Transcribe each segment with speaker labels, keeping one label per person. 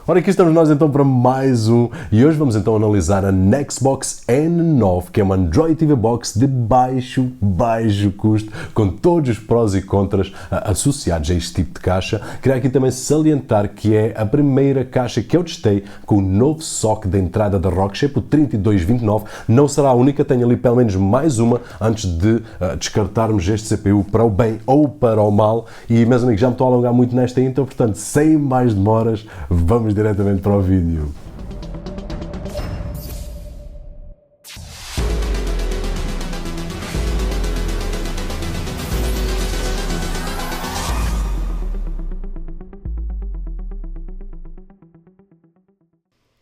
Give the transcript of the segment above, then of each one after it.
Speaker 1: Ora, aqui estamos nós então para mais um e hoje vamos então analisar a Nextbox N9, que é uma Android TV Box de baixo custo, com todos os prós e contras associados a este tipo de caixa. Queria aqui também salientar que é a primeira caixa que eu testei com o novo socket de entrada da Rockshape, o 3229. Não será a única, tenho ali pelo menos mais uma antes de descartarmos este CPU para o bem ou para o mal. E meus amigos, já me estou a alongar muito nesta intro, portanto, sem mais demoras, vamos diretamente para o vídeo.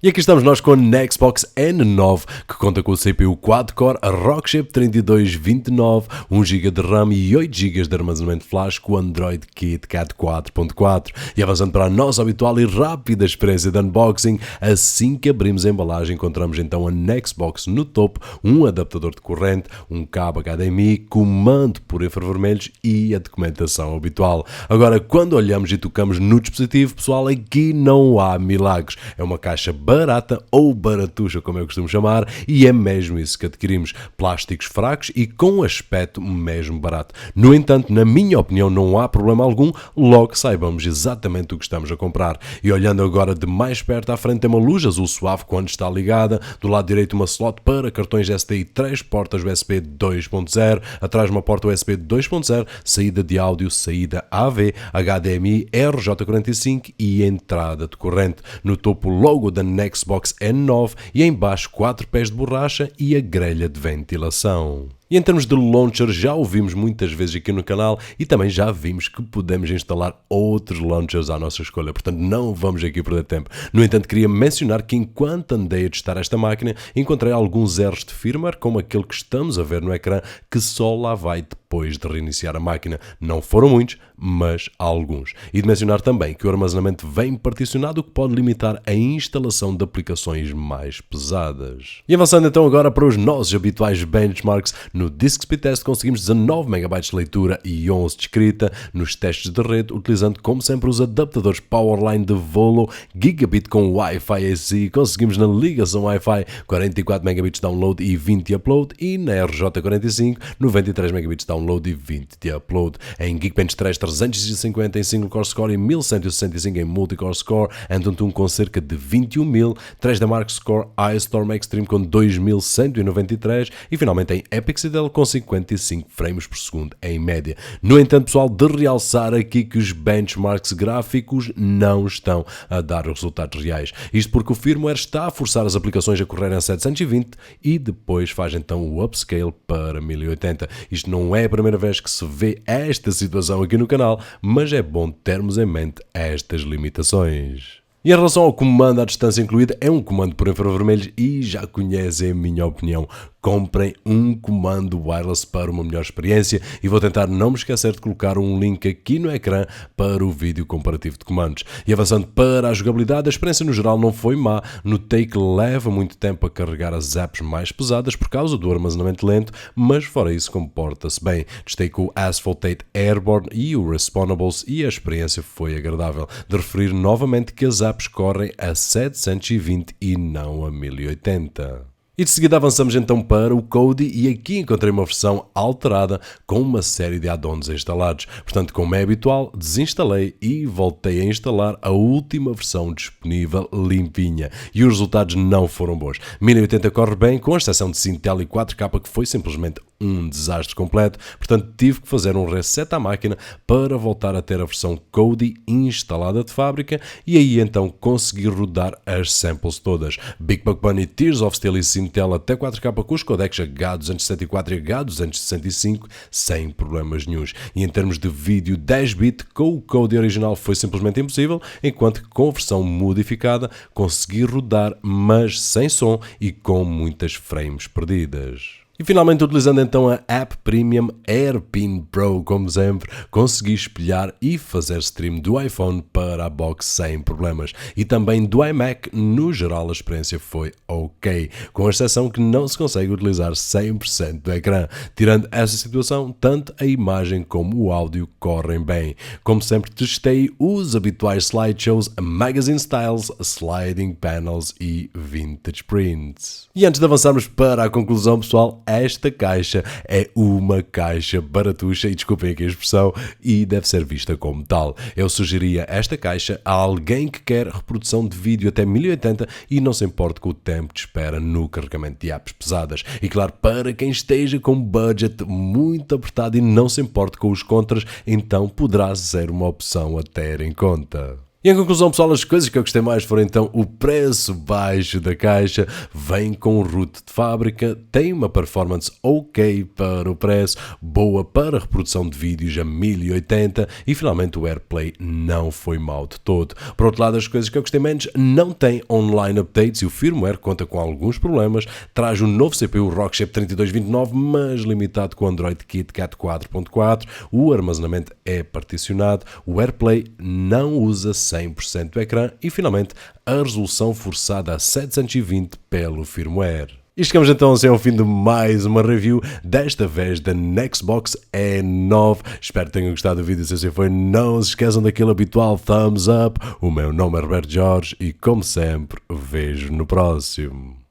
Speaker 1: E aqui estamos nós com a Nextbox N9, que conta com o CPU quad-core, a Rockshape 3229, 1GB de RAM e 8GB de armazenamento flash com o Android KitKat 4.4. E avançando para a nossa habitual e rápida experiência de unboxing, assim que abrimos a embalagem encontramos então a Nextbox no topo, um adaptador de corrente, um cabo HDMI, comando por infravermelhos e a documentação habitual. Agora, quando olhamos e tocamos no dispositivo, pessoal, aqui não há milagres. É uma caixa barata ou baratuxa, como eu costumo chamar, e é mesmo isso que adquirimos, plásticos fracos e com aspecto mesmo barato. No entanto, na minha opinião, não há problema algum, logo saibamos exatamente o que estamos a comprar. E olhando agora de mais perto, à frente tem uma luz azul suave quando está ligada, do lado direito uma slot para cartões SD e 3 portas USB 2.0, atrás uma porta USB 2.0, saída de áudio, saída AV, HDMI, RJ45 e entrada de corrente. No topo, logo da Nextbox N9 e em baixo 4 pés de borracha e a grelha de ventilação. E em termos de launcher, já o vimos muitas vezes aqui no canal e também já vimos que podemos instalar outros launchers à nossa escolha, portanto não vamos aqui perder tempo. No entanto, queria mencionar que enquanto andei a testar esta máquina, encontrei alguns erros de firmware, como aquele que estamos a ver no ecrã, que só lá vai depois de reiniciar a máquina. Não foram muitos, mas alguns. E de mencionar também que o armazenamento vem particionado, o que pode limitar a instalação de aplicações mais pesadas. E avançando então agora para os nossos habituais benchmarks, no Disk Speed Test conseguimos 19 MB de leitura e 11 de escrita. Nos testes de rede, utilizando como sempre os adaptadores Powerline de Volo, Gigabit com Wi-Fi AC, conseguimos na ligação Wi-Fi 44 MB de download e 20 de upload, e na RJ45 93 MB de download e 20 de upload. Em Geekbench 3 350 em single core score e 1165 em multi-core score, Antutu com cerca de 21.000, 3D Mark Score iStorm Extreme com 2193 e finalmente em Epic Citadel com 55 frames por segundo em média. No entanto, pessoal, de realçar aqui que os benchmarks gráficos não estão a dar os resultados reais. Isto porque o firmware está a forçar as aplicações a correrem a 720 e depois faz então o upscale para 1080. Isto não é a primeira vez que se vê esta situação aqui no canal, mas é bom termos em mente estas limitações. E em relação ao comando à distância incluída, é um comando por infravermelhos e já conhecem a minha opinião. Comprem um comando wireless para uma melhor experiência e vou tentar não me esquecer de colocar um link aqui no ecrã para o vídeo comparativo de comandos. E avançando para a jogabilidade, a experiência no geral não foi má. Notei que leva muito tempo a carregar as apps mais pesadas por causa do armazenamento lento, mas fora isso comporta-se bem. Testei com o Asphalt 8 Airborne e o Respawnables e a experiência foi agradável. De referir novamente que as apps correm a 720 e não a 1080. E de seguida avançamos então para o Kodi e aqui encontrei uma versão alterada com uma série de add-ons instalados. Portanto, como é habitual, desinstalei e voltei a instalar a última versão disponível limpinha. E os resultados não foram bons. 1080 corre bem, com exceção de Intel e 4K, que foi simplesmente um desastre completo. Portanto, tive que fazer um reset à máquina para voltar a ter a versão Kodi instalada de fábrica e aí então consegui rodar as samples todas. Big Buck Bunny, Tears of Steel e Intel até 4K com os codecs H264 e H265 sem problemas nenhuns. E em termos de vídeo 10-bit, com o Kodi original foi simplesmente impossível, enquanto que com a versão modificada consegui rodar, mas sem som e com muitas frames perdidas. E finalmente, utilizando então a App Premium AirPin Pro, como sempre, consegui espelhar e fazer stream do iPhone para a box sem problemas. E também do iMac, no geral a experiência foi ok, com a exceção que não se consegue utilizar 100% do ecrã. Tirando essa situação, tanto a imagem como o áudio correm bem. Como sempre, testei os habituais slideshows, magazine styles, sliding panels e vintage prints. E antes de avançarmos para a conclusão, pessoal, esta caixa é uma caixa baratuxa, e desculpem aqui a expressão, e deve ser vista como tal. Eu sugeria esta caixa a alguém que quer reprodução de vídeo até 1080 e não se importe com o tempo de espera no carregamento de apps pesadas. E claro, para quem esteja com budget muito apertado e não se importe com os contras, então poderá ser uma opção a ter em conta. E em conclusão, pessoal, as coisas que eu gostei mais foram então o preço baixo da caixa, vem com root de fábrica, tem uma performance ok para o preço, boa para reprodução de vídeos a 1080 e finalmente o AirPlay não foi mau de todo. Por outro lado, as coisas que eu gostei menos, não tem online updates e o firmware conta com alguns problemas, traz o novo CPU Rockchip 3229, mas limitado com o Android KitKat 4.4, o armazenamento é particionado, o AirPlay não usa 100% do ecrã e, finalmente, a resolução forçada a 720 pelo firmware. E chegamos então assim ao fim de mais uma review, desta vez da Nextbox E9. Espero que tenham gostado do vídeo, se assim foi, não se esqueçam daquele habitual thumbs up. O meu nome é Roberto Jorge e, como sempre, vejo no próximo.